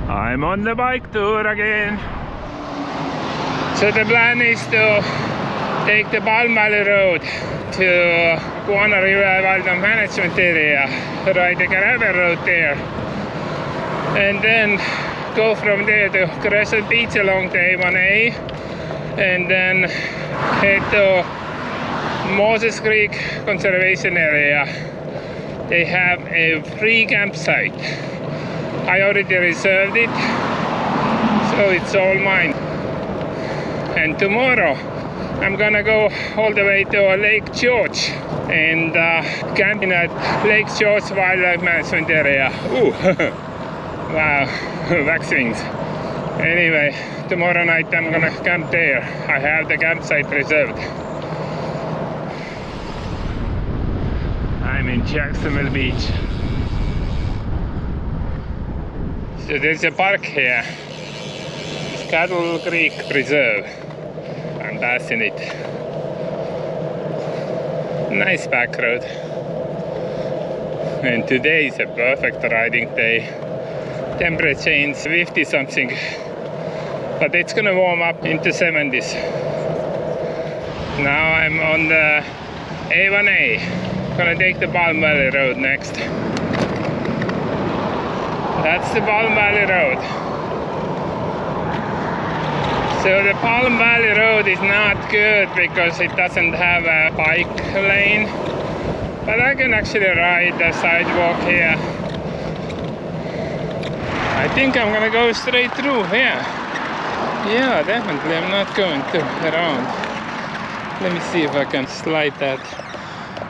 I'm on the bike tour again. So the plan is to take the Palm Valley Road to Guana River Wildlife Management Area, ride the gravel road there, and then go from there to Crescent Beach along the A1A, and then head to Moses Creek Conservation Area. They have a free campsite. I already reserved it, so it's all mine. And tomorrow I'm gonna go all the way to Lake George and camping at Lake George Wildlife Management Area. Ooh, wow, vaccines. Anyway, tomorrow night I'm gonna camp there. I have the campsite reserved. I'm in Jacksonville Beach. So there's a park here. It's Cattle Creek Preserve. I'm passing it. Nice back road. And today is a perfect riding day. Temperature is 50 something, but it's gonna warm up into 70s. Now I'm on the A1A. Gonna take the Palm Valley Road next. That's the Palm Valley Road. So the Palm Valley Road is not good because it doesn't have a bike lane, but I can actually ride the sidewalk here. I think I'm gonna go straight through here. Yeah, definitely. I'm not going to around. Let me see if I can slide that.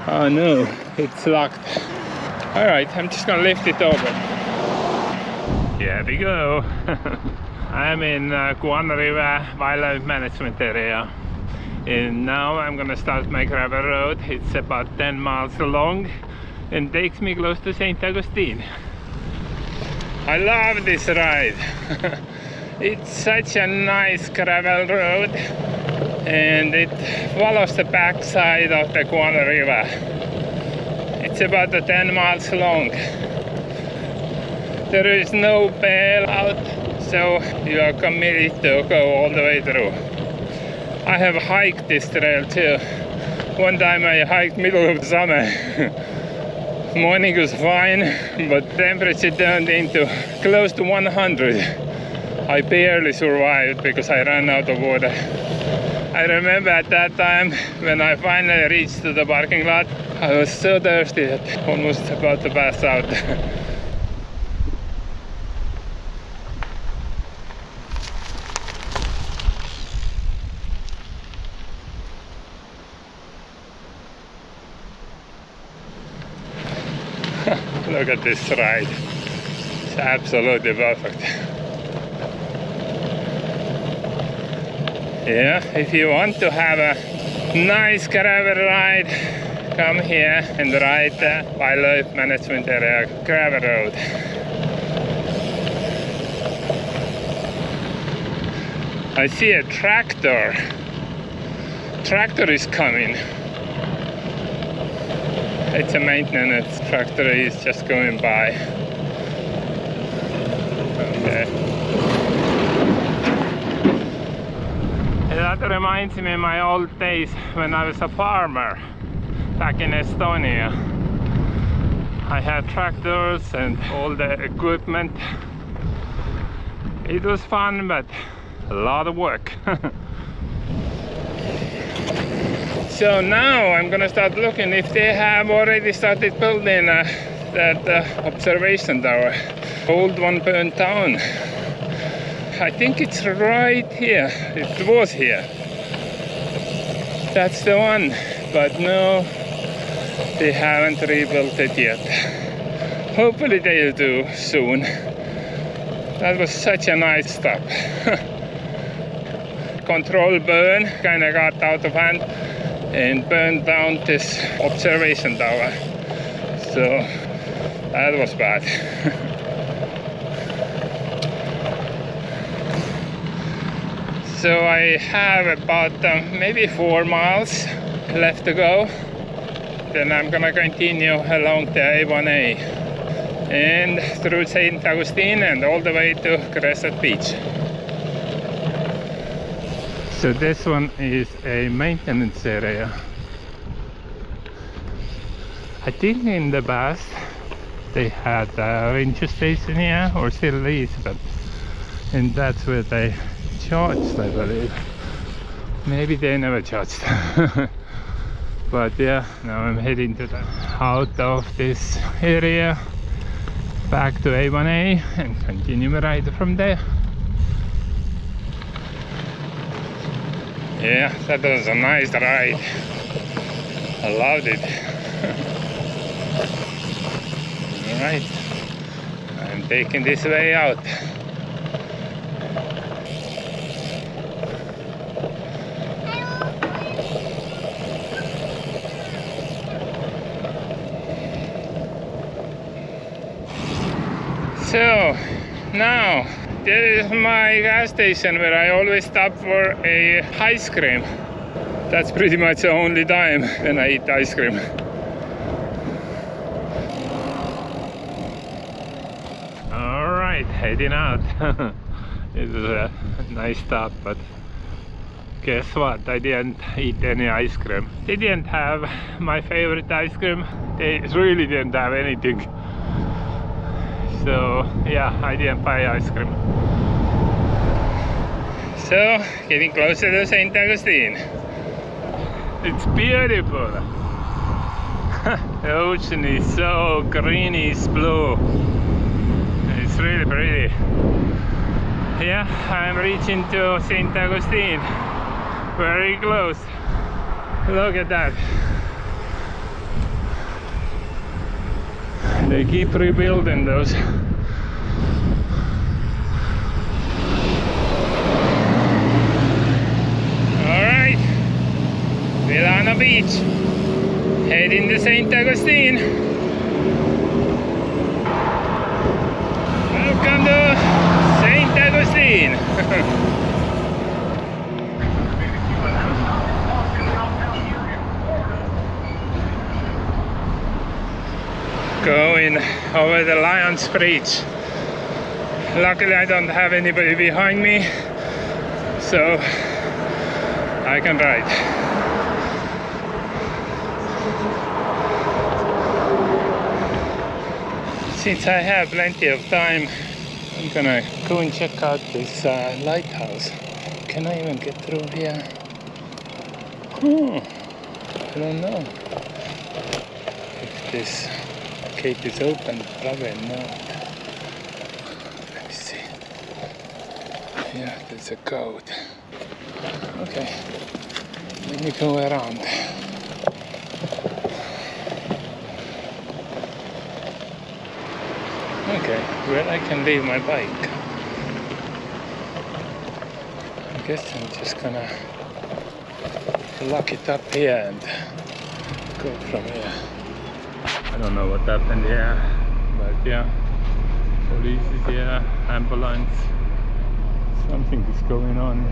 Oh no, it's locked. All right, I'm just gonna lift it over. Here we go. I'm in Guana River Wildlife Management Area. And now I'm gonna start my gravel road. It's about 10 miles long and takes me close to St. Augustine. I love this ride. It's such a nice gravel road, and it follows the backside of the Guana River. It's about 10 miles long. There is no bailout, so you are committed to go all the way through. I have hiked this trail too. One time I hiked middle of summer. Morning was fine, but temperature turned into close to 100. I barely survived because I ran out of water. I remember at that time when I finally reached the parking lot, I was so thirsty that almost about to pass out. Look at this ride. It's absolutely perfect. Yeah, if you want to have a nice gravel ride, come here and ride the Wildlife Management Area gravel road. I see a tractor. Tractor is coming. It's a maintenance tractor, is just going by. Okay. That reminds me of my old days when I was a farmer back in Estonia. I had tractors and all the equipment. It was fun, but a lot of work. So now I'm gonna start looking if they have already started building that observation tower. Old one burned down. I think it's right here. It was here. That's the one. But no, they haven't rebuilt it yet. Hopefully they'll do soon. That was such a nice stop. Control burn kinda got out of hand and burned down this observation tower. So that was bad. So I have about maybe 4 miles left to go. Then I'm gonna continue along the A1A and through St. Augustine and all the way to Crescent Beach. So this one is a maintenance area. I think in the past they had a ranger station here, or still is, and that's where they charged, I believe. Maybe they never charged. But yeah, now I'm heading to out of this area back to A1A and continue my ride from there. Yeah, that was a nice ride. I loved it. Alright, I'm taking this way out. So now this is my gas station where I always stop for a ice cream. That's pretty much the only time when I eat ice cream. Alright, heading out. It was a nice stop, but guess what? I didn't eat any ice cream. They didn't have my favorite ice cream. They really didn't have anything. So yeah, I didn't buy ice cream. So getting closer to St. Augustine. It's beautiful. The ocean is so greenish blue. It's really pretty. Yeah, I'm reaching to St. Augustine. Very close. Look at that. They keep rebuilding those. Alright, we're on a beach, heading to St. Augustine. Welcome to St. Augustine. Going over the Lion's Bridge. Luckily I don't have anybody behind me, so I can ride. Since I have plenty of time, I'm gonna go and check out this lighthouse. Can I even get through here? I don't know if this gate is open. Probably not. Let me see. Yeah, there's a code. Okay, let me go around. Okay, where I can leave my bike. I guess I'm just gonna lock it up here and go from here. I don't know what happened here, but yeah, police is here, ambulance, something is going on.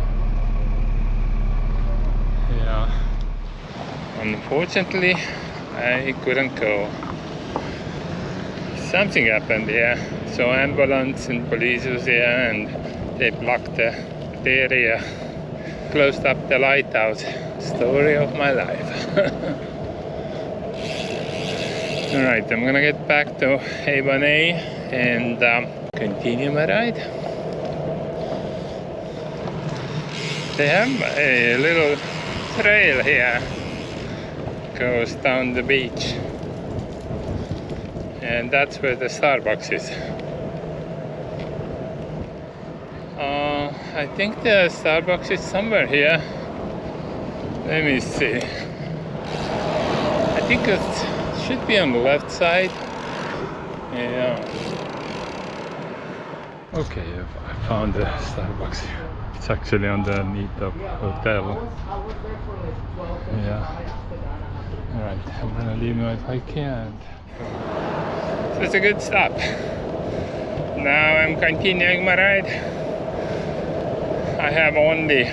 Yeah, unfortunately I couldn't go. Something happened here, so ambulance and police was here and they blocked the area, closed up the lighthouse. Story of my life. Alright, I'm gonna get back to A1A and continue my ride. They have a little trail here, goes down the beach, and that's where the Starbucks is. I think the Starbucks is somewhere here. Let me see. I think it should be on the left side. Yeah. Okay, I found the Starbucks here. It's actually underneath the hotel. Yeah. Alright, I'm gonna leave my bike here and so it's a good stop. Now I'm continuing my ride. I have only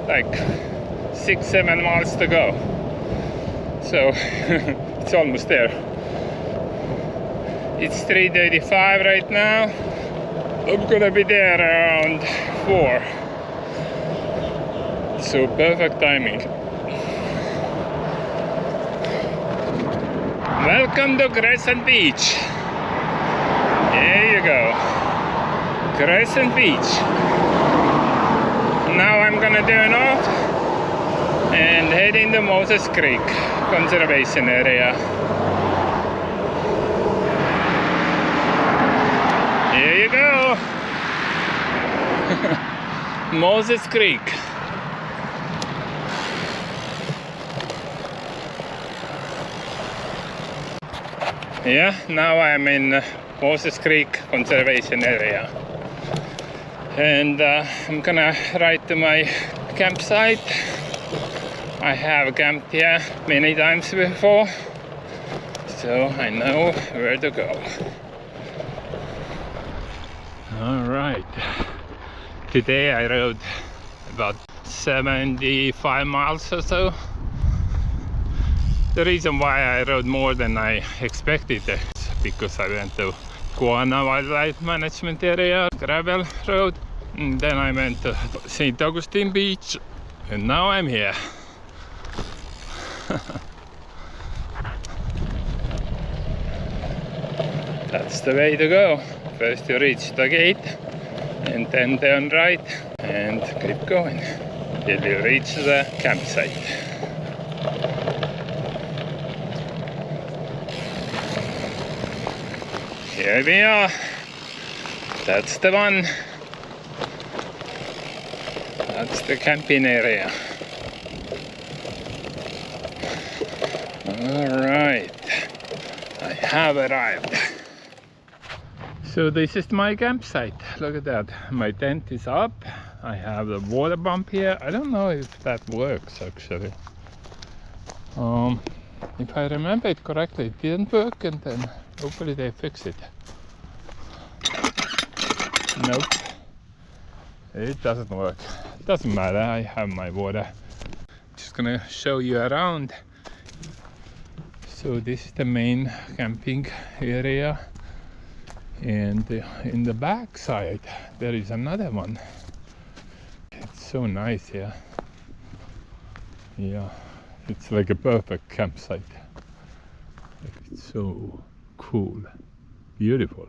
like 6-7 miles to go. So it's almost there. It's 3:35 right now. I'm gonna be there around 4. So perfect timing. Welcome to Crescent Beach. There you go. Crescent Beach. Now I'm gonna turn off and head into Moses Creek Conservation Area. Here you go. Moses Creek. Yeah, now I'm in Moses Creek Conservation Area. And I'm gonna ride to my campsite. I have camped here many times before, so I know where to go. Alright, today I rode about 75 miles or so. The reason why I rode more than I expected is because I went to Guana Wildlife Management Area, gravel road, and then I went to St. Augustine Beach, and now I'm here. That's the way to go. First you reach the gate and then turn right and keep going till you reach the campsite. Here we are. That's the one. That's the camping area. Alright, I have arrived. So this is my campsite. Look at that. My tent is up. I have the water pump here. I don't know if that works actually. If I remember it correctly, it didn't work, and then hopefully they fix it. Nope. It doesn't work. Doesn't matter, I have my water. Just gonna show you around. So this is the main camping area, and in the back side there is another one. It's so nice here. Yeah, it's like a perfect campsite. It's so cool, beautiful.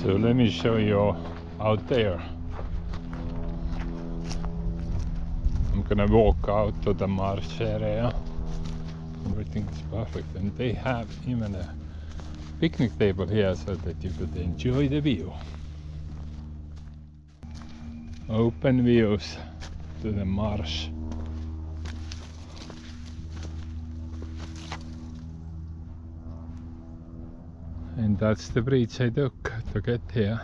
So let me show you out there. I'm gonna walk out to the marsh area. Everything is perfect, and they have even a picnic table here so that you could enjoy the view. Open views to the marsh. And that's the bridge I took to get here.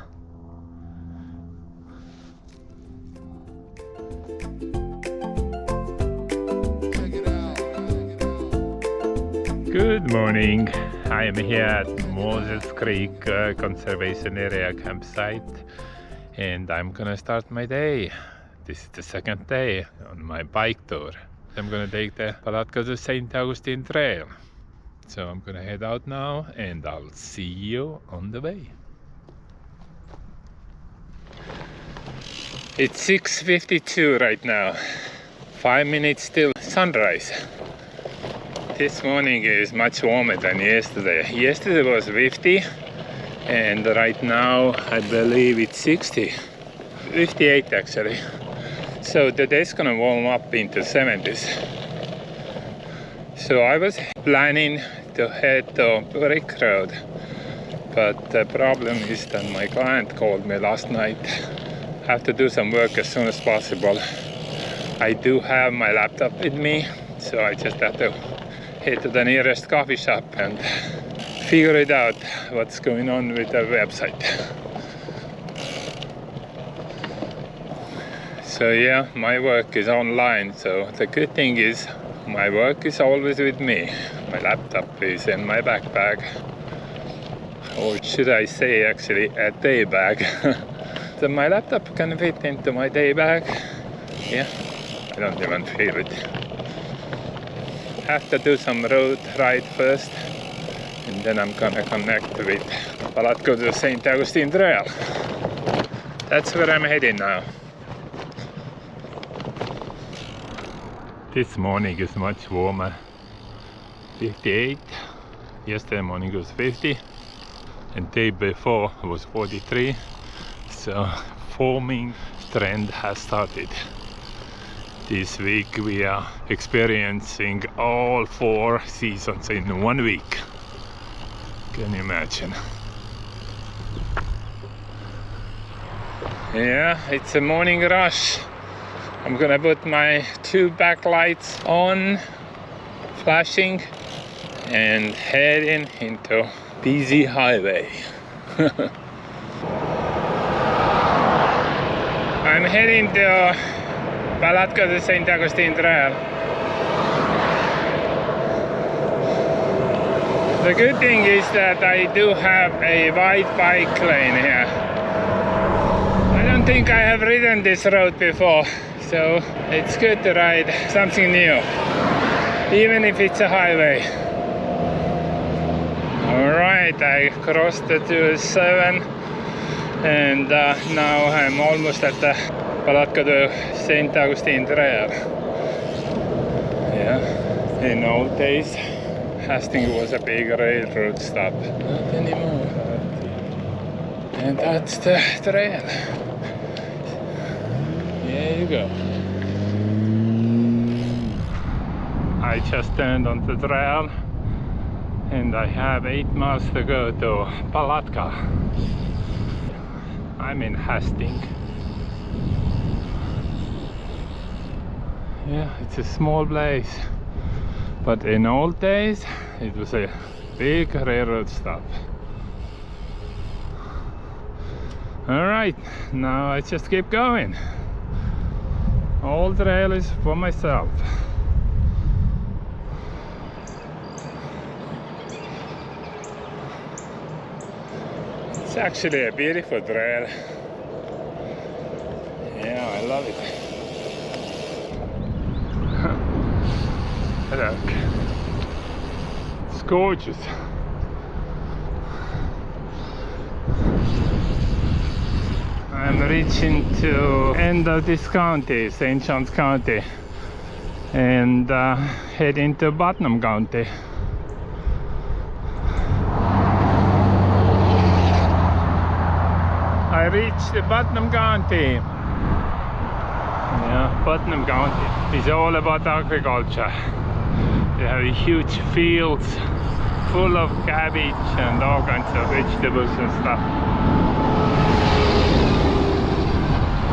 Good morning. I am here at Moses Creek Conservation Area campsite, and I'm gonna start my day. This is the second day on my bike tour. I'm gonna take the Palatka-St. Augustine Trail. So I'm gonna head out now, and I'll see you on the way. It's 6:52 right now. 5 minutes till sunrise. This morning is much warmer than yesterday. Yesterday was 50, and right now I believe it's 60. 58 actually. So the day's gonna warm up into 70s. So I was planning to head to Brick Road, but the problem is that my client called me last night. I have to do some work as soon as possible. I do have my laptop with me, so I just have to head to the nearest coffee shop and figure it out what's going on with the website. So yeah, my work is online, so the good thing is my work is always with me. My laptop is in my backpack, or should I say actually a day bag. So my laptop can fit into my day bag. Yeah, I don't even feel it. Have to do some road ride first, and then I'm gonna connect with Palatka-St. Augustine Trail. That's where I'm heading now. This morning is much warmer, 58. Yesterday morning was 50, and day before was 43. So forming trend has started. This week we are experiencing all 4 seasons in 1 week. Can you imagine? Yeah, it's a morning rush. I'm gonna put my 2 backlights on, flashing, and heading into busy highway. I'm heading to Palatka-St. Augustine Trail. The good thing is that I do have a wide bike lane here. I don't think I have ridden this road before, so it's good to ride something new, even if it's a highway. Alright, I crossed the 207, and now I'm almost at the Palatka-St. Augustine Trail. Yeah, in old days, Hastings was a big railroad stop. Not anymore. And that's the trail. There you go. I just turned on the trail, and I have 8 miles to go to Palatka. I'm in Hastings. Yeah, it's a small place, but in old days it was a big railroad stop. Alright, now I just keep going. All trail is for myself. It's actually a beautiful trail. Yeah, I love it. Look, it's gorgeous. I'm reaching to end of this county, St. Johns County, and heading to Putnam County. I reached the Putnam County. Yeah, Putnam County is all about agriculture. They have huge fields full of cabbage and all kinds of vegetables and stuff.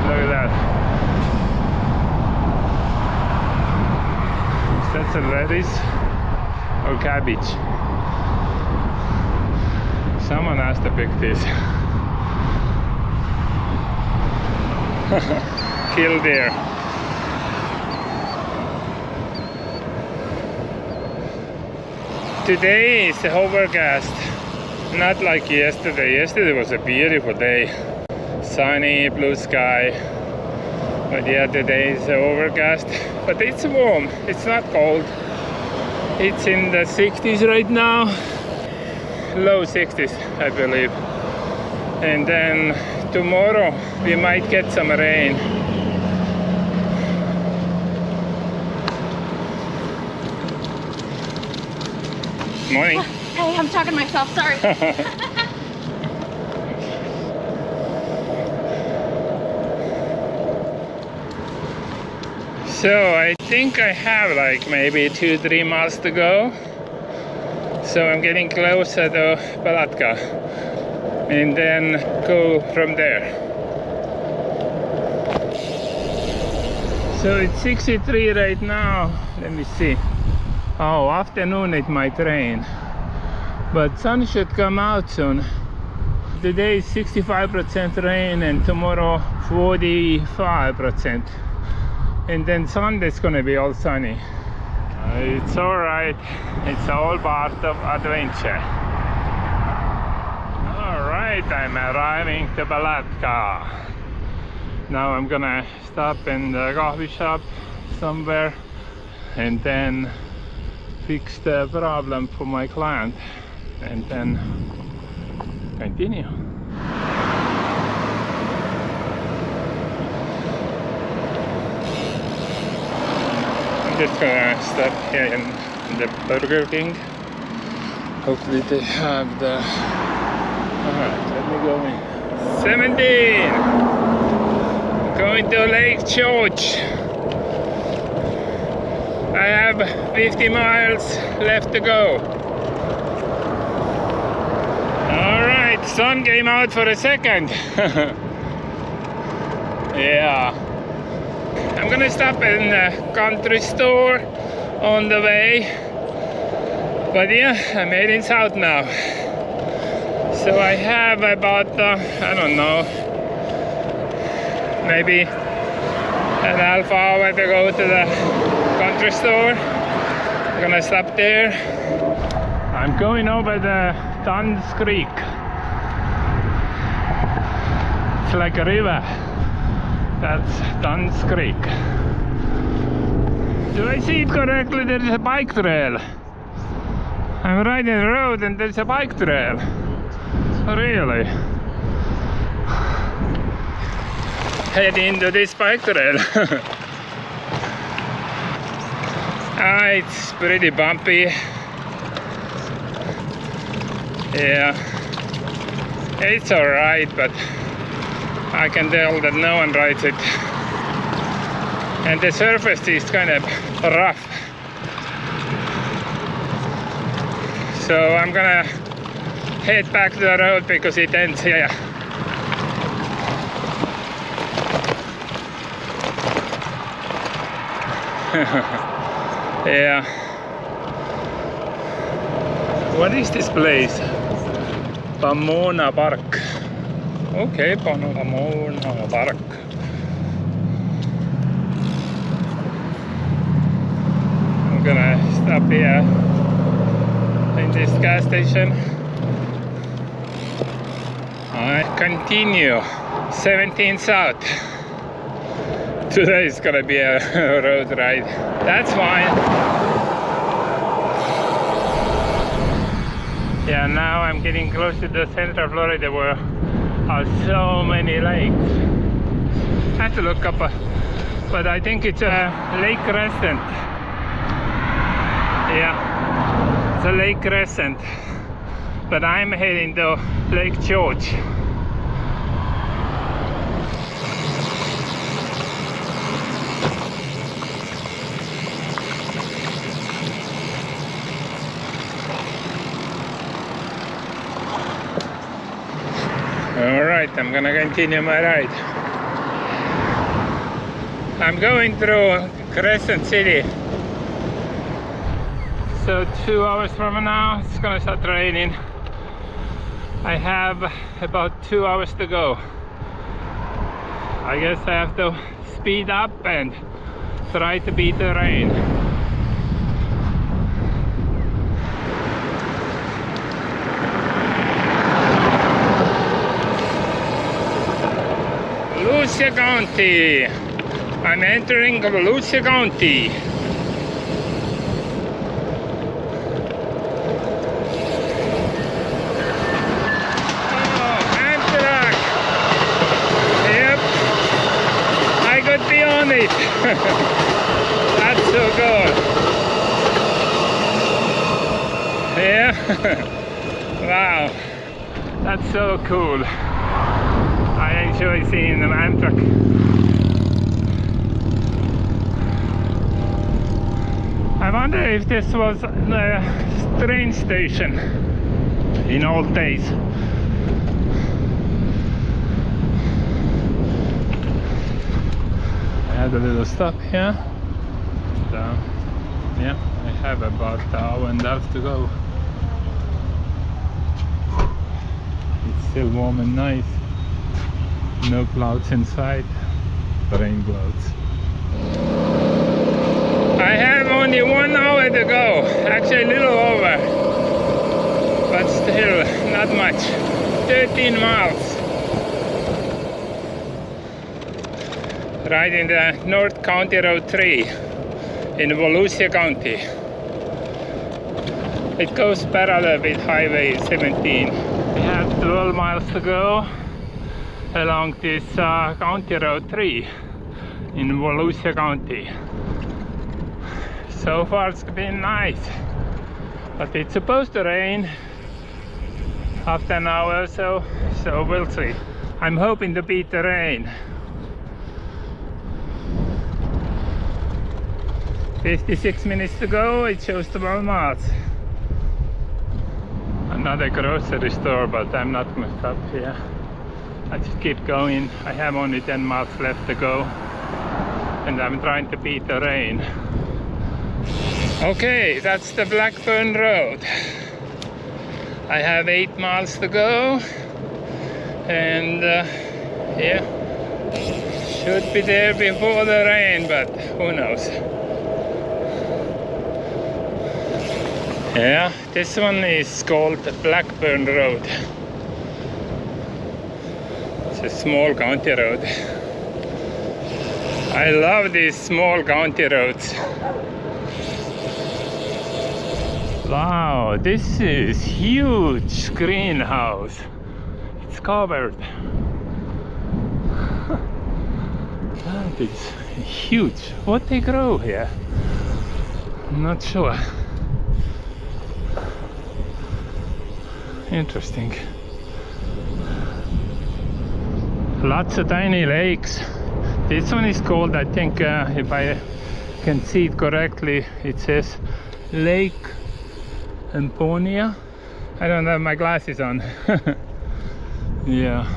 Look at that. Is that a lettuce or cabbage? Someone has to pick this. Killdeer. Today is overcast, not like yesterday. Yesterday was a beautiful day, sunny, blue sky. But yeah, today is overcast, but it's warm. It's not cold. It's in the 60s right now, low 60s, I believe. And then tomorrow we might get some rain. Morning. Hey, I'm talking to myself, sorry. So I think I have like maybe 2-3 miles to go. So I'm getting closer to Palatka and then go from there. So it's 63 right now. Let me see. Oh, afternoon it might rain, but sun should come out soon. Today is 65% rain and tomorrow 45%. And then Sunday's gonna be all sunny. It's alright, it's all part of adventure. Alright, I'm arriving to Palatka. Now I'm gonna stop in the coffee shop somewhere and then fix the problem for my client. and then continue. I'm just gonna stop here in the Burger King. Hopefully they have the... Alright, let me go in. 17! Going to Lake George. I have 50 miles left to go. Alright, sun came out for a second. Yeah. I'm gonna stop in a country store on the way. But yeah, I'm heading south now. So I have about, I don't know, maybe an half hour to go to the country store. I'm gonna stop there. I'm going over the Dunn's Creek. It's like a river. That's Dunn's Creek. Do I see it correctly? There's a bike trail. I'm riding the road and there's a bike trail. Really? Head into this bike trail. It's pretty bumpy. Yeah. It's alright, but I can tell that no one rides it. And the surface is kind of rough. So I'm gonna head back to the road because it ends here. Yeah. What is this place? Pomona Park. Okay, Pomona Park. I'm gonna stop here in this gas station. I continue 17 south. Today is gonna be a road ride. That's fine. Yeah, now I'm getting close to the central Florida where are so many lakes. I have to look up, but I think it's a Lake Crescent. Yeah, it's a Lake Crescent. But I'm heading to Lake George. Alright, I'm gonna continue my ride. I'm going through Crescent City. So 2 hours from now it's gonna start raining. I have about 2 hours to go. I guess I have to speed up and try to beat the rain. Volusia County. I'm entering Volusia County. Oh, Amtrak. Yep. I could be on it. That's so good. Yeah. Wow. That's so cool. I enjoy seeing the Amtrak. I wonder if this was the train station in old days. I had a little stop here. So, yeah, I have about an hour and a half to go. It's still warm and nice. No clouds inside, rain clouds. I have only 1 hour to go, actually a little over, but still not much. 13 miles. Riding the North County Road 3 in Volusia County. It goes parallel with Highway 17. We have 12 miles to go along this County Road 3 in Volusia County. So far it's been nice, but it's supposed to rain after an hour or so, so we'll see. I'm hoping to beat the rain. 56 minutes to go, it shows 12 miles. Another grocery store, but I'm not gonna stop here. I just keep going. I have only 10 miles left to go, and I'm trying to beat the rain. Okay, that's the Blackburn Road. I have 8 miles to go, and yeah, should be there before the rain, but who knows. Yeah, this one is called Blackburn Road. It's a small county road. I love these small county roads. Wow, this is huge greenhouse. It's covered. That is huge. What they grow here? I'm not sure. Interesting. Lots of tiny lakes. This one is called, I think, if I can see it correctly, it says Lake Emporia. I don't have my glasses on. Yeah.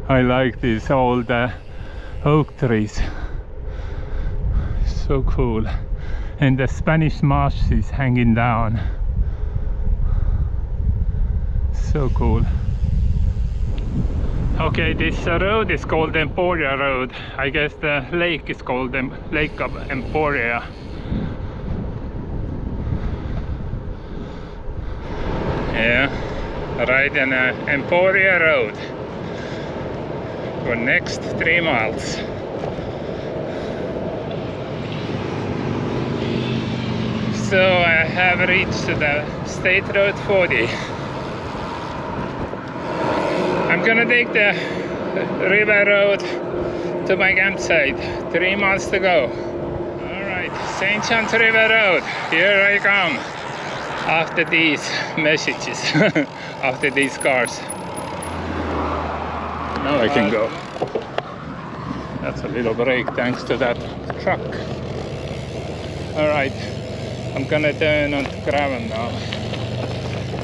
I like these old oak trees. So cool. And the Spanish marsh is hanging down. So cool. Okay, this road is called Emporia Road. I guess the lake is called Lake of Emporia. Yeah, right on Emporia Road for next 3 miles. So I have reached the State Road 40. I'm gonna take the river road to my campsite. 3 miles to go. Alright, St. John's River Road. Here I come. After these messages. After these cars. Now I can go. That's a little break thanks to that truck. Alright, I'm gonna turn onto gravel now.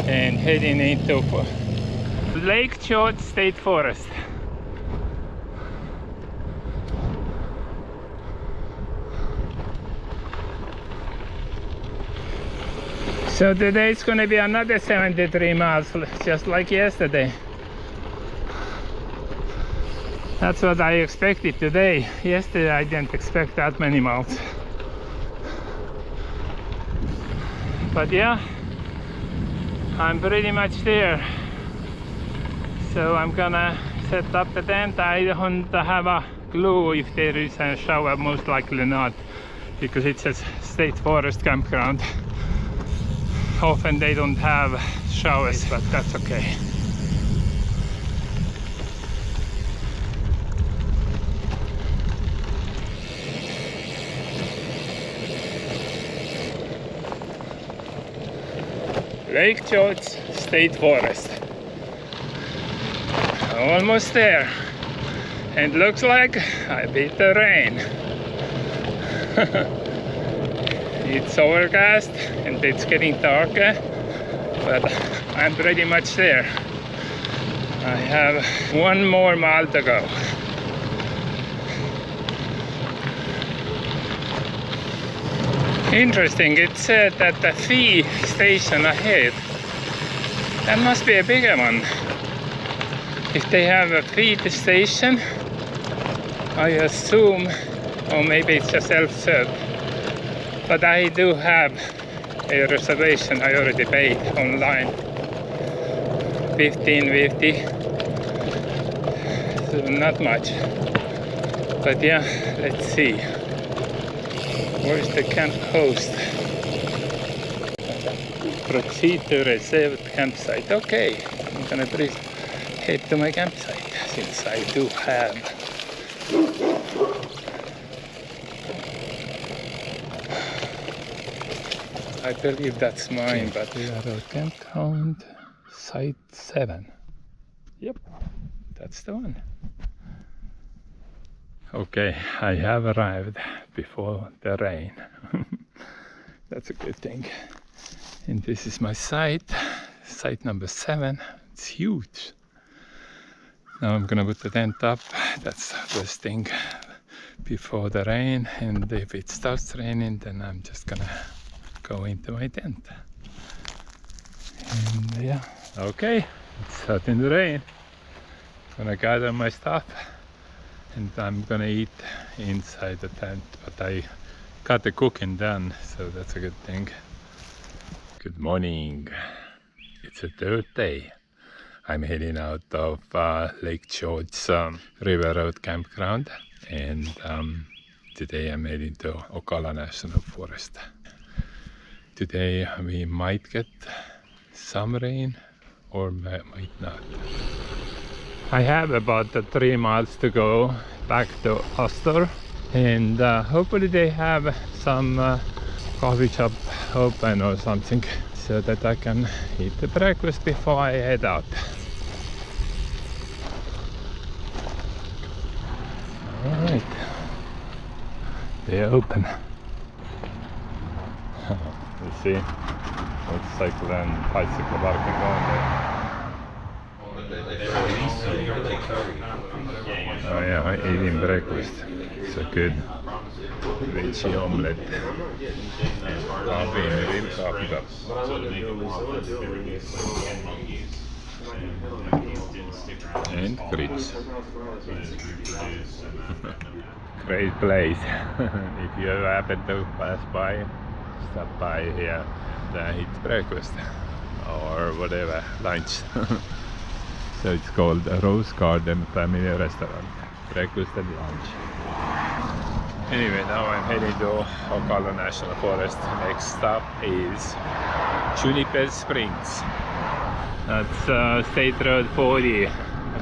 And heading into Lake George State Forest. So today it's going to be another 73 miles, just like yesterday. That's what I expected today. Yesterday I didn't expect that many miles. But yeah, I'm pretty much there. So I'm gonna set up the tent. I don't have a clue if there is a shower, most likely not, because it's a state forest campground. Often they don't have showers, but that's okay. Lake George State Forest. Almost there, and looks like I beat the rain. It's overcast and it's getting darker, but I'm pretty much there. I have 1 more mile to go. Interesting, it said that the fee station ahead, that must be a bigger one. If they have a feed station, I assume, or maybe it's a self-serve. But I do have a reservation I already paid online. $15.50. So not much. But yeah, let's see. Where's the camp host? Proceed to reserved campsite. Okay, I'm gonna head to my campsite since I do have I believe that's mine, but we are at campground site 7. Yep, that's the one. Okay, I have arrived before the rain. That's a good thing. And this is my site number 7. It's huge. Now I'm gonna put the tent up. That's the first thing before the rain. And if it starts raining, then I'm just gonna go into my tent. And yeah, okay, it's starting to rain. Gonna gather my stuff and I'm gonna eat inside the tent, but I got the cooking done, so that's a good thing. Good morning. It's a third day. I'm heading out of Lake George's River Road campground, and today I'm heading to Ocala National Forest. Today we might get some rain or might not. I have about 3 miles to go back to Astor, and hopefully they have some coffee shop open or something so that I can eat the breakfast before I head out. Alright, they're open. You see, motorcycle and bicycle parking going there. Oh yeah, eating breakfast. So good. Veggie omelette. And grits. Great place. If you ever happen to pass by, stop by here and eat breakfast or whatever, lunch. So it's called a Rose Garden Family Restaurant. Breakfast and lunch. Anyway, now I'm heading to Ocala National Forest. Next stop is Juniper Springs. That's State Road 40.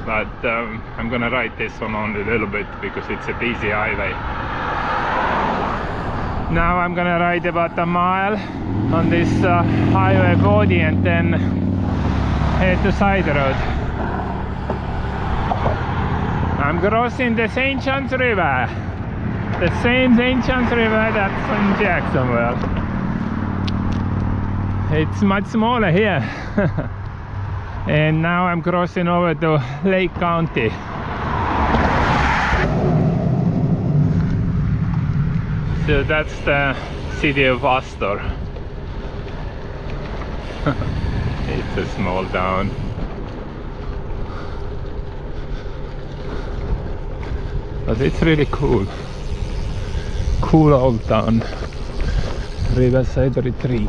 But I'm gonna ride this one on a little bit because it's a busy highway. Now I'm gonna ride about a mile on this highway 40 and then head to side road. I'm crossing the St. John's River. The same St. John's River that's in Jacksonville. It's much smaller here. And now I'm crossing over to Lake County. So that's the city of Astor. It's a small town. But it's really cool. Cool old town. Riverside retreat.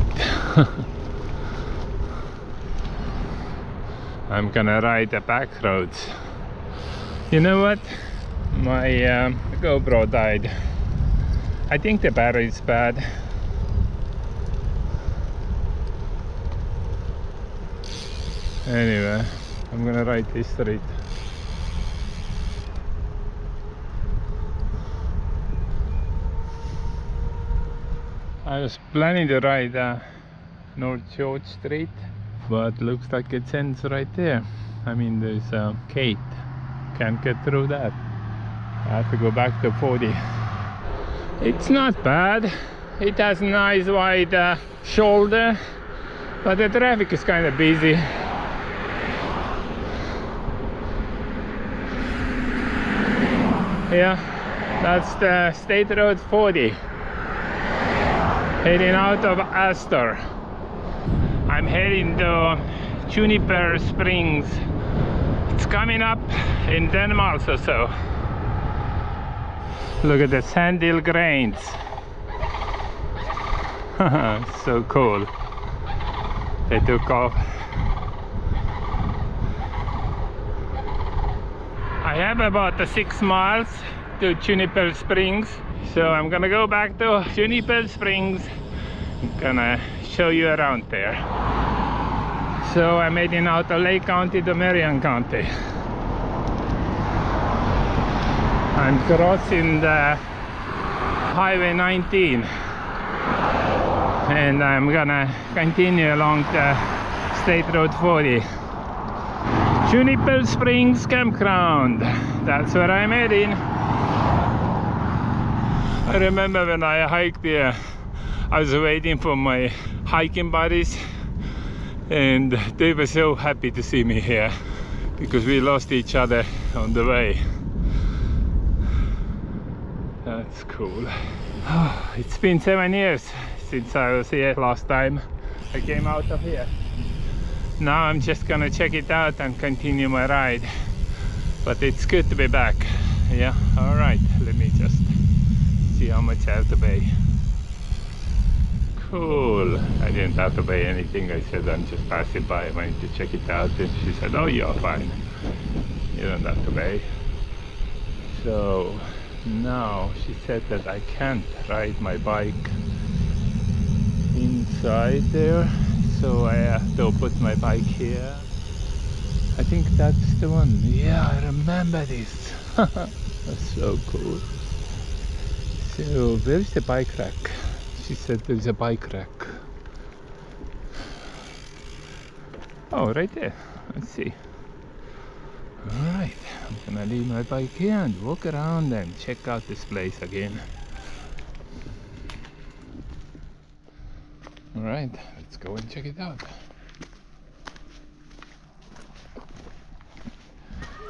I'm gonna ride the back roads. You know what? My GoPro died. I think the battery is bad. Anyway, I'm gonna ride this street. I was planning to ride North George Street, but looks like it ends right there. I mean, there's a gate. Can't get through that. I have to go back to 40. It's not bad. It has a nice wide shoulder, but the traffic is kind of busy. Yeah, that's the State Road 40. Heading out of Astor. I'm heading to Juniper Springs. It's coming up in 10 miles or so. Look at the sandhill grains. So cool. They took off. I have about 6 miles to Juniper Springs. So I'm gonna go back to Juniper Springs. I'm gonna show you around there. So I'm heading out of Lake County to Marion County. I'm crossing the Highway 19 and I'm gonna continue along the State Road 40. Juniper Springs Campground, that's where I'm heading. I remember when I hiked there, I was waiting for my hiking buddies and they were so happy to see me here because we lost each other on the way. That's cool. Oh, it's been 7 years since I was here last time I came out of here. Now I'm just gonna check it out and continue my ride. But it's good to be back. Yeah, alright, let me just see how much I have to pay. Cool. I didn't have to pay anything. I said I'm just passing by. I wanted to check it out and she said, oh, you're fine. You don't have to pay. So now she said that I can't ride my bike inside there. So I have to put my bike here. I think that's the one. Yeah, I remember this. That's so cool. So where's the bike rack? She said there's a bike rack. Oh, right there. Let's see. Alright, I'm gonna leave my bike here and walk around and check out this place again. Alright, let's go and check it out.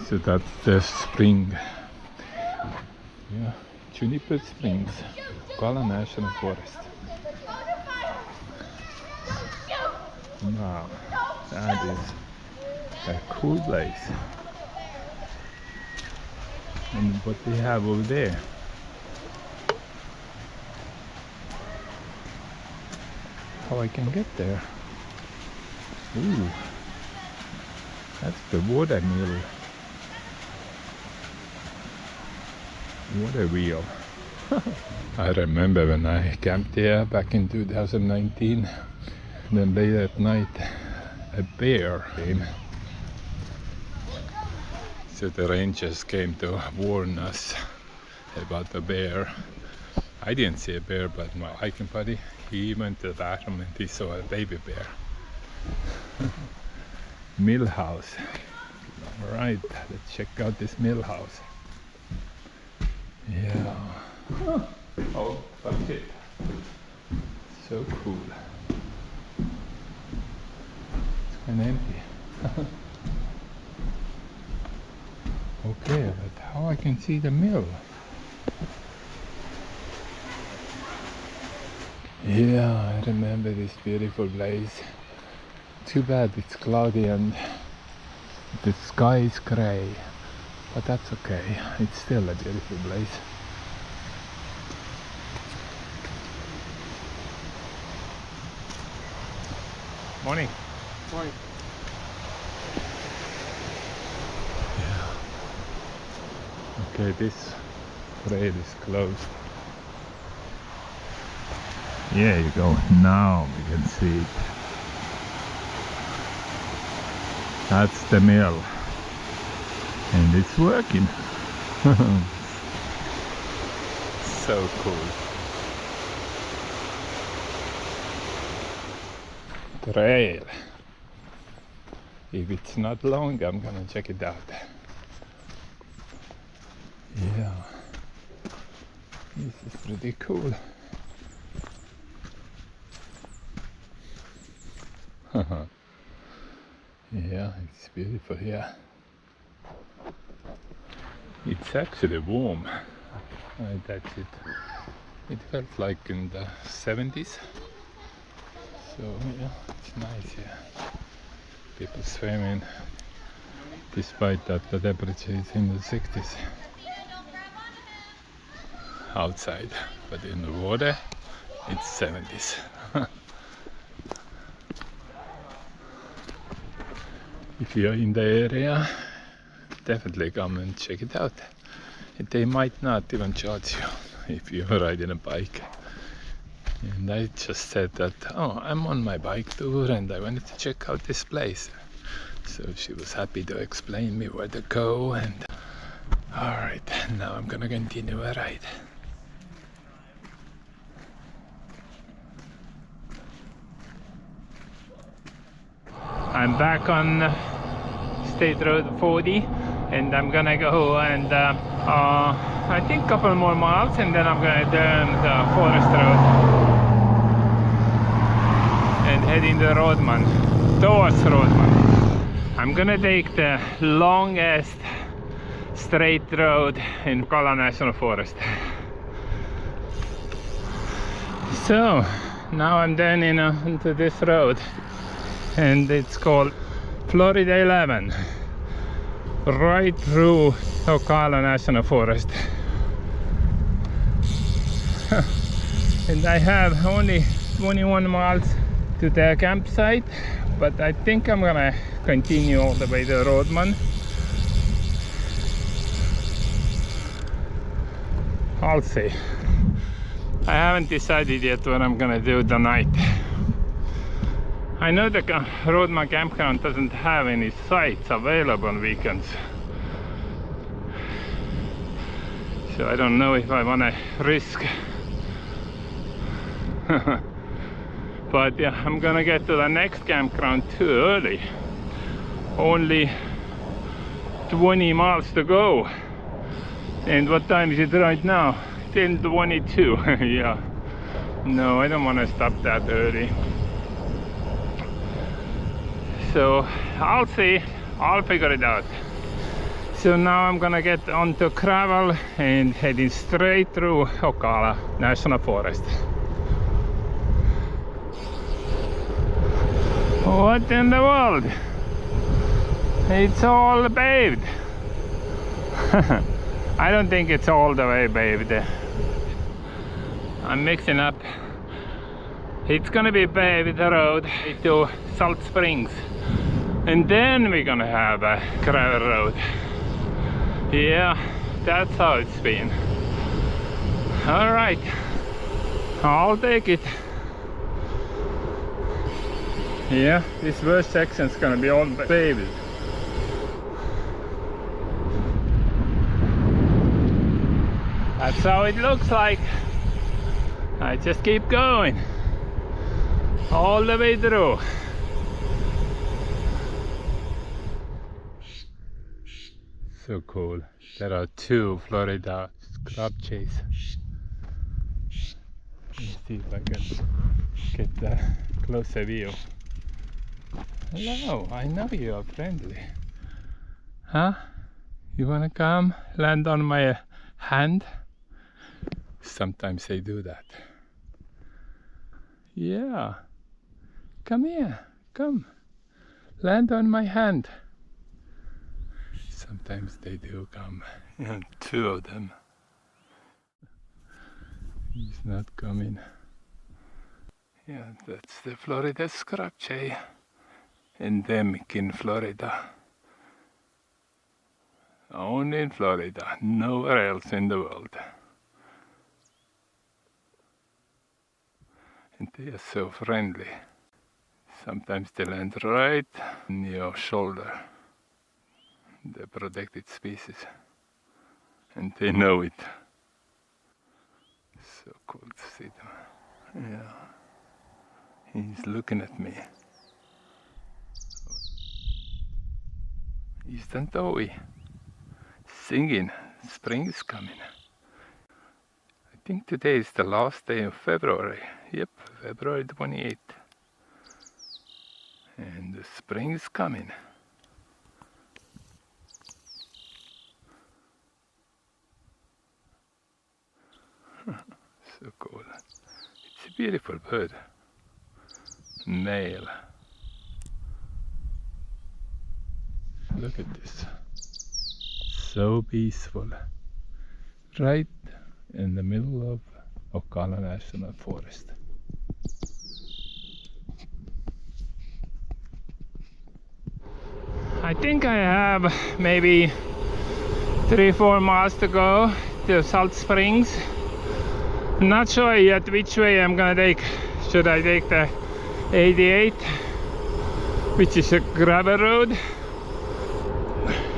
So that's the spring. Yeah, Juniper Springs, Ocala National Forest. Wow, that is a cool place. And what they have over there. How I can get there? Ooh, that's the watermill. Water wheel. I remember when I camped there back in 2019. Then late at night, a bear came. So the rangers came to warn us about the bear. I didn't see a bear, but my hiking buddy, he went to the bathroom and he saw a baby bear. Mill house. Alright, let's check out this mill house. Yeah. Oh, that's it. So cool. It's kind of empty. Okay, but how I can see the mill? Yeah, I remember this beautiful place. Too bad it's cloudy and the sky is grey. But that's okay, it's still a beautiful place. Morning. Morning. Yeah. Okay, this trail is closed. Yeah, you go. Now we can see it. That's the mill. And it's working. So cool. Trail. If it's not long, I'm gonna check it out. Yeah. This is pretty cool. Yeah, it's beautiful here. It's actually warm. That's it. It felt like in the 70s. So yeah, it's nice here. People swimming, despite that the temperature is in the 60s outside, but in the water it's 70s. If you're in the area, definitely come and check it out. They might not even charge you if you're riding a bike. And I just said that, oh, I'm on my bike tour and I wanted to check out this place. So she was happy to explain me where to go, and alright, now I'm gonna continue a ride. I'm back on State Road 40 and I'm gonna go and I think a couple more miles and then I'm gonna turn the Forest Road and head into Rodman, towards Rodman. I'm gonna take the longest straight road in Ocala National Forest. So now I'm turning into this road and it's called Florida 11, right through Ocala National Forest. And I have only 21 miles to the campsite, but I think I'm gonna continue all the way to Rodman. I'll see. I haven't decided yet what I'm gonna do tonight. I know the Rodman campground doesn't have any sites available on weekends, so I don't know if I want to risk. But yeah, I'm gonna get to the next campground too early. Only 20 miles to go. And what time is it right now? 10:22. Yeah. No, I don't want to stop that early. So I'll see. I'll figure it out. So now I'm gonna get onto gravel and heading straight through Ocala National Forest. What in the world? It's all paved. I don't think it's all the way paved. I'm mixing up. It's gonna be paved road to Salt Springs, and then we're gonna have a gravel road. Yeah, that's how it's been. All right, I'll take it. Yeah, this first section's gonna be all paved. That's how it looks like. I just keep going all the way through. So cool. There are two Florida scrub trees. Let's see if I can get a closer view. Hello, I know you are friendly. Huh? You wanna come land on my hand? Sometimes they do that. Yeah. Come here. Come. Land on my hand. Sometimes they do come. Yeah, two of them. He's not coming. Yeah, that's the Florida scrub jay. Endemic in Florida. Only in Florida, nowhere else in the world. And they are so friendly. Sometimes they land right on your shoulder. They're protected species. And they know it. So cool to see them. Yeah. He's looking at me. Isn't Owie singing? Spring is coming. I think today is the last day of February. Yep, February 28th. And the spring is coming. So cool. It's a beautiful bird. Male. Look at this. So peaceful. Right in the middle of Ocala National Forest. I think I have maybe 3-4 miles to go to Salt Springs, Not sure yet which way I'm gonna take. Should I take the 88, which is a gravel road,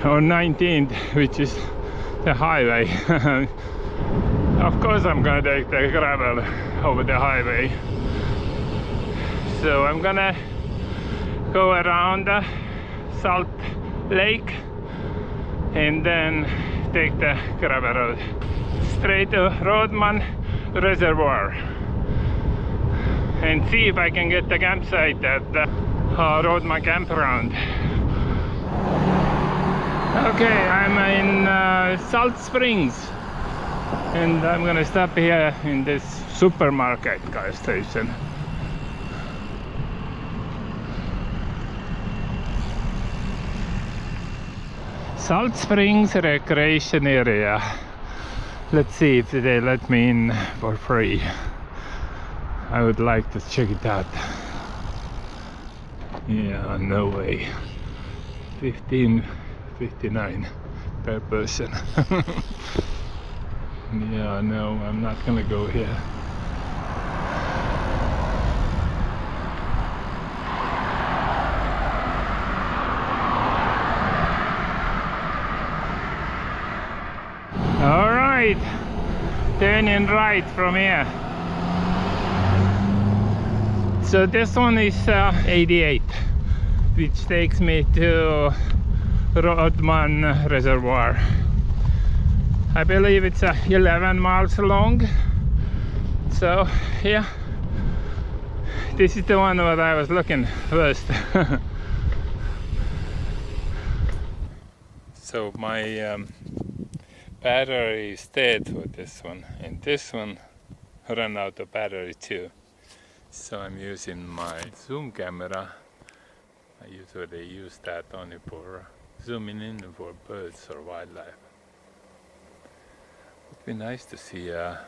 or 19th, which is the highway? Of course I'm gonna take the gravel over the highway. So I'm gonna go around the Salt Lake and then take the gravel road straight to Rodman Reservoir and see if I can get the campsite at the Rodman campground. Okay, I'm in Salt Springs and I'm gonna stop here in this supermarket gas station. Salt Springs Recreation Area. Let's see if they let me in for free. I would like to check it out. Yeah, no way. $15.59 per person. Yeah, no, I'm not gonna go here. All right, turning right from here. So this one is 88, which takes me to Rodman Reservoir. I believe it's 11 miles long. So yeah, this is the one that I was looking first. So my battery is dead for this one, and this one ran out of battery too. So I'm using my zoom camera. I usually use that only for zooming in for birds or wildlife. It'd be nice to see a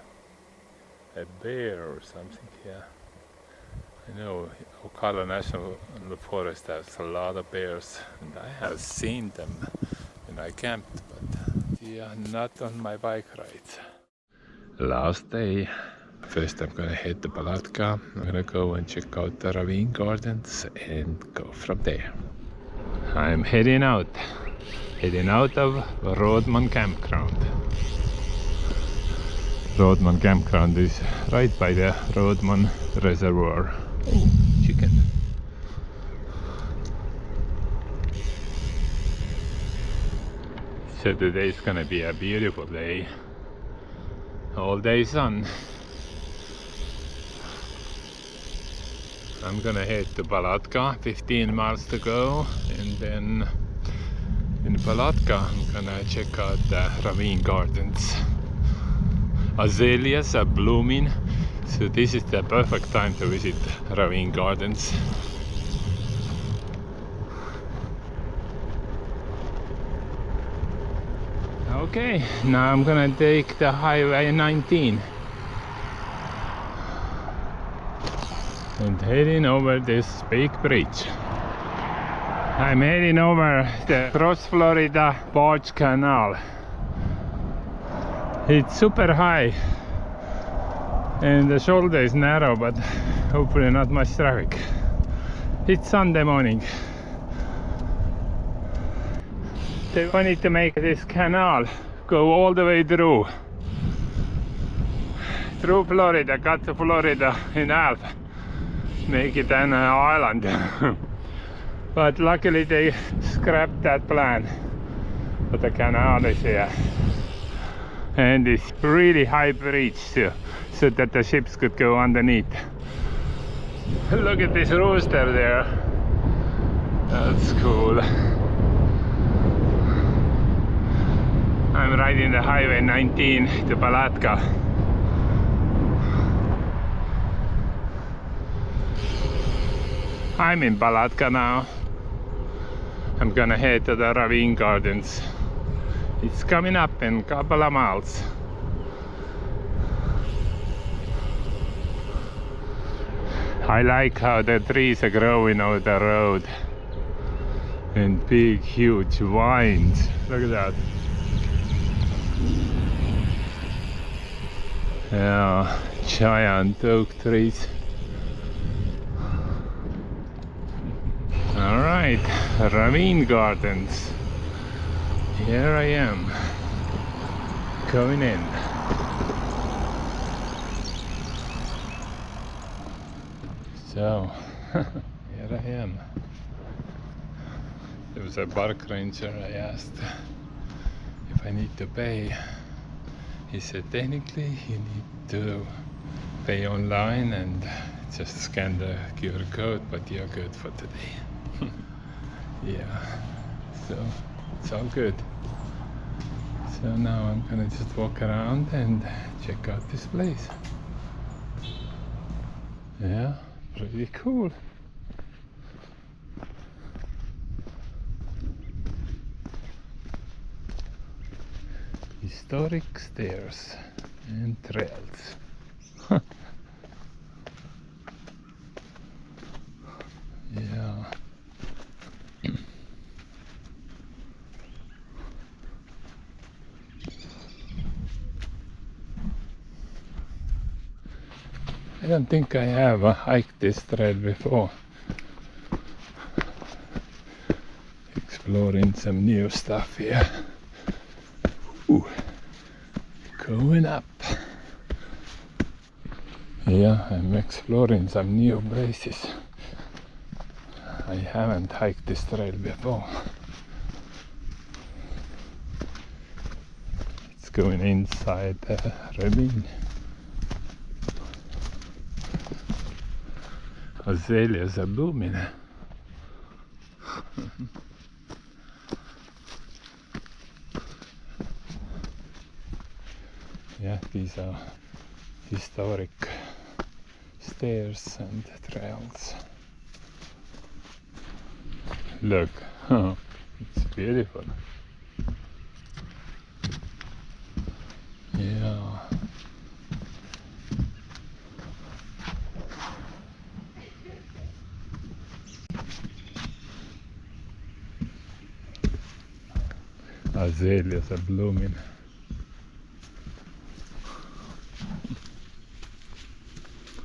bear or something here. I know Ocala National Forest has a lot of bears, and I have seen them when I camped, but yeah, not on my bike rides. Last day. First I'm gonna head to Palatka. I'm gonna go and check out the Ravine Gardens and go from there. I'm heading out of Rodman Campground. Rodman Campground is right by the Rodman Reservoir. Oh, chicken. So today's gonna be a beautiful day. All day sun. I'm gonna head to Palatka, 15 miles to go, and then in Palatka I'm gonna check out the Ravine Gardens. Azaleas are blooming, so this is the perfect time to visit Ravine Gardens. Okay, now I'm gonna take the Highway 19 and heading over this big bridge. I'm heading over the Cross Florida Barge Canal. It's super high and the shoulder is narrow, but hopefully not much traffic. It's Sunday morning. They wanted to make this canal go all the way through Florida, cut to Florida in half, make it an island. But luckily they scrapped that plan, but the canal is here. And it's really high bridge too, so that the ships could go underneath. Look at this rooster there. That's cool. I'm riding the Highway 19 to Palatka. I'm in Palatka now. I'm gonna head to the Ravine Gardens. It's coming up in a couple of miles. I like how the trees are growing over the road. And big, huge vines. Look at that. Yeah, giant oak trees. Alright, Ravine Gardens. Here I am, going in. So, here I am. There was a park ranger. I asked if I need to pay. He said technically you need to pay online and just scan the QR code, but you're good for today. Yeah, so it's all good. So now I'm gonna just walk around and check out this place. Yeah, pretty cool. Historic stairs and trails. Yeah. I don't think I have hiked this trail before. Exploring some new stuff here. Ooh. Going up. Yeah, I'm exploring some new places. I haven't hiked this trail before. It's going inside the ravine. Azaleas are blooming. Yeah, these are historic stairs and trails. Look, it's beautiful. Yeah. Azaleas are blooming.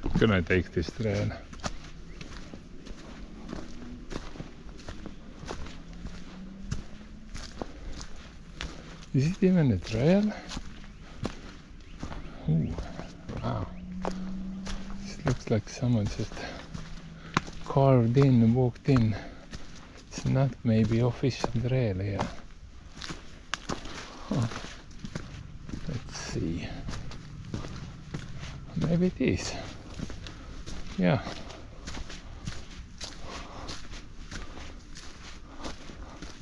I'm gonna take this trail. Is it even a trail? Ooh, wow. This looks like someone just carved in and walked in. It's not maybe official trail here. Huh. Let's see. Maybe it is. Yeah.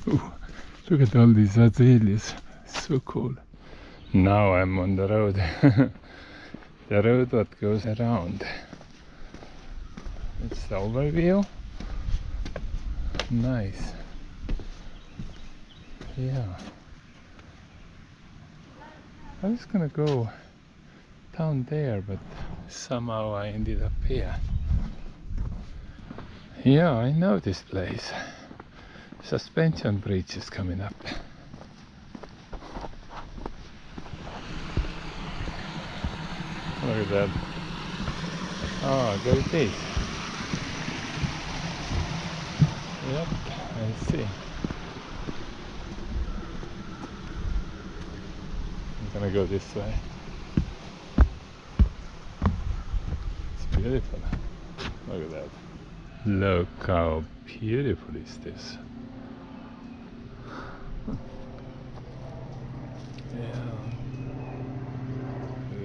Ooh, look at all these azaleas. So cool. Now I'm on the road. The road that goes around. It's the overview. Nice. Yeah. I was gonna go down there, but somehow I ended up here. Yeah, I know this place. Suspension bridge is coming up. Look at that. Oh, there it is. Yep, I see. I'm gonna go this way. It's beautiful. Look at that. Look how beautiful is this. Yeah.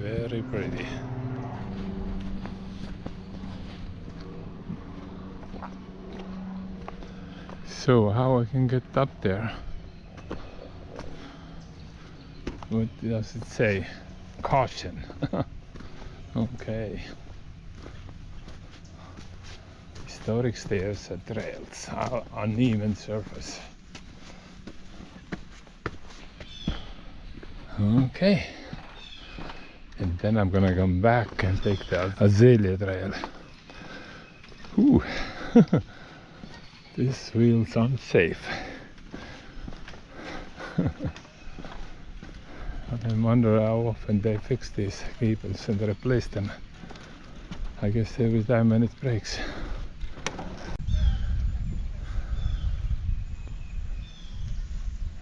Very pretty. So how I can get up there? What does it say? Caution. Okay. Historic stairs and trails, uneven surface. Okay. And then I'm gonna come back and take the azalea trail. Ooh. This feels unsafe. I wonder how often they fix these cables and replace them. I guess every time when it breaks.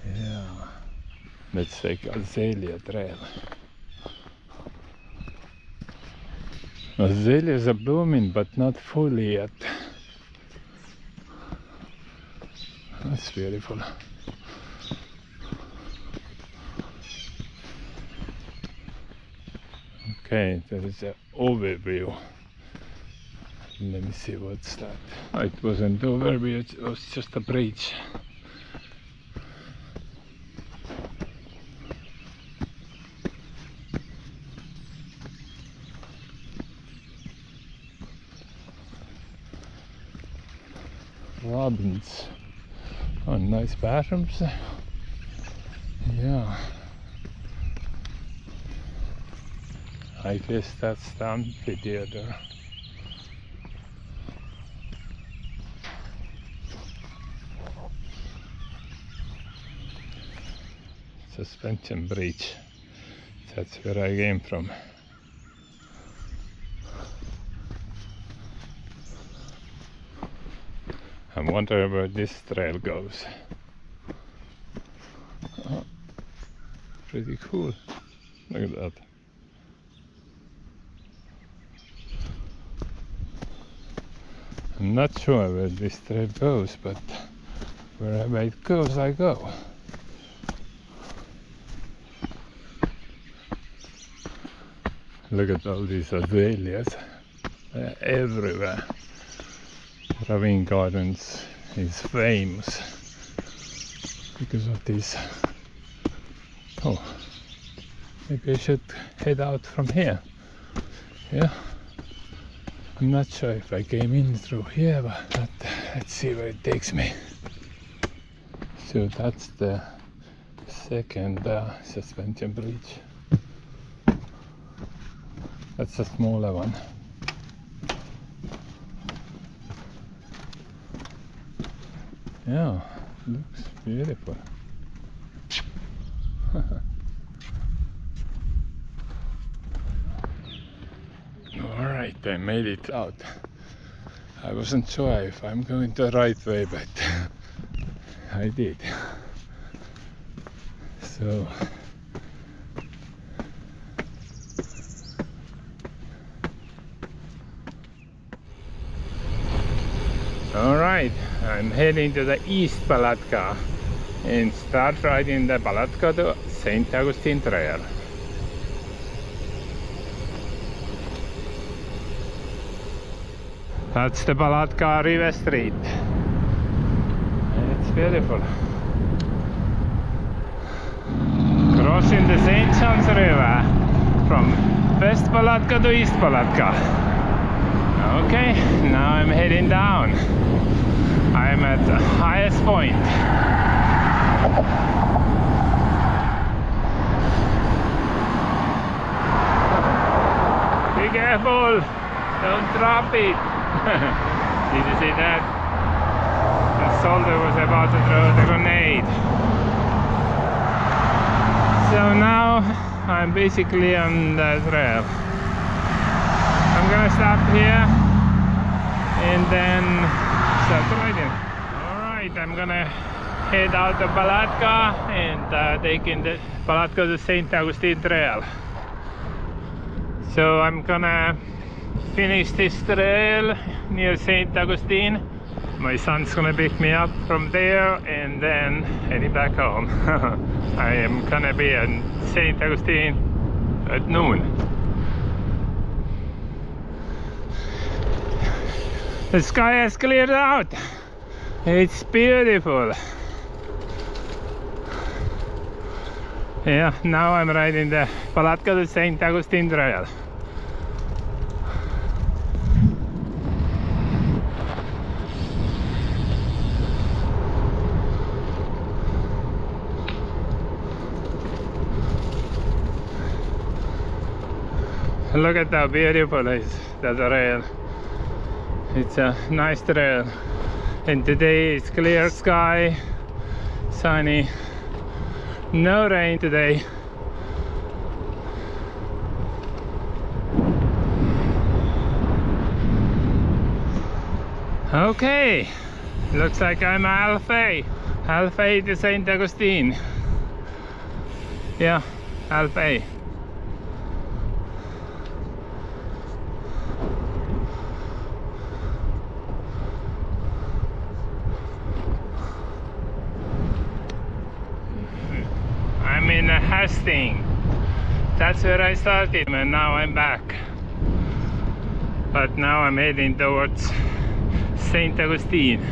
Yeah, let's take azalea trail. Azaleas are blooming, but not fully yet. That's beautiful. Okay, there is an overview. Let me see what's that. Oh, it wasn't overview, it was just a bridge. Robins. Oh, nice bathrooms. Yeah. I guess that's the amphitheater. Suspension bridge. That's where I came from. I wonder where this trail goes. Oh, pretty cool. Look at that. I'm not sure where this trail goes, but wherever it goes, I go. Look at all these azaleas. They're everywhere. Ravine Gardens is famous because of this. Oh, maybe I should head out from here. Yeah, I'm not sure if I came in through here, but let's see where it takes me. So that's the second suspension bridge. That's a smaller one. Yeah, looks beautiful. Alright, I made it out. I wasn't sure if I'm going the right way, but I did. So alright, I'm heading to the East Palatka and start riding the Palatka-St. Augustine Trail. That's the Palatka River Street. It's beautiful. Crossing the St. John's River from West Palatka to East Palatka. Okay, now I'm heading down. I'm at the highest point. Be careful! Don't drop it! Did you see that? The soldier was about to throw the grenade. So now I'm basically on the trail. I'm gonna stop here and then start riding. Alright, I'm gonna head out of Palatka and taking the Palatka-St. Augustine Trail. So I'm gonna finish this trail near St. Augustine. My son's gonna pick me up from there and then heading back home. I am gonna be in St. Augustine at noon. The sky has cleared out. It's beautiful. Yeah, now I'm riding the Palatka-St. Augustine Trail. Look at how beautiful is the trail. It's a nice trail, and today it's clear sky, sunny, no rain today, Okay, looks like I'm halfway to St. Augustine. Yeah, halfway. I'm in Hastings. That's where I started, and now I'm back. But now I'm heading towards St. Augustine.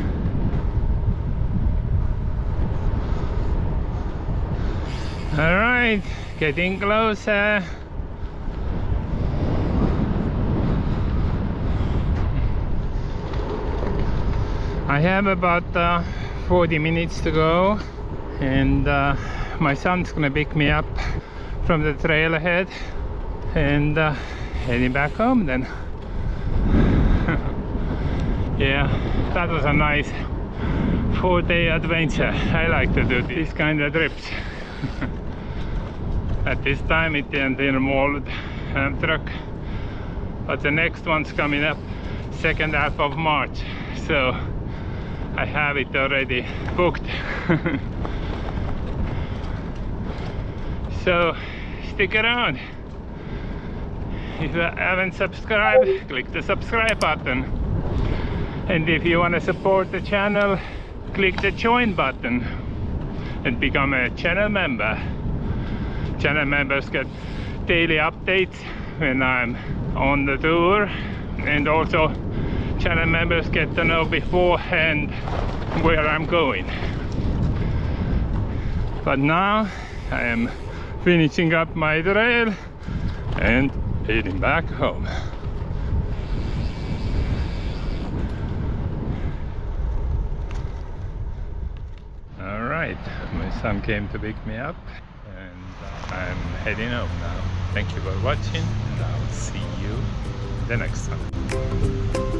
Alright, getting closer. I have about 40 minutes to go, and my son's gonna pick me up from the trail ahead and heading back home then. Yeah, that was a nice 4-day adventure. I like to do these kind of trips. At this time it didn't involve truck, but the next one's coming up second half of March, so I have it already booked. So stick around. If you haven't subscribed, click the subscribe button, and if you want to support the channel, click the join button and become a channel member. Channel members get daily updates when I'm on the tour, and also channel members get to know beforehand where I'm going. But now I am finishing up my trail and heading back home. Alright, my son came to pick me up, and I'm heading home now. Thank you for watching, and I'll see you the next time.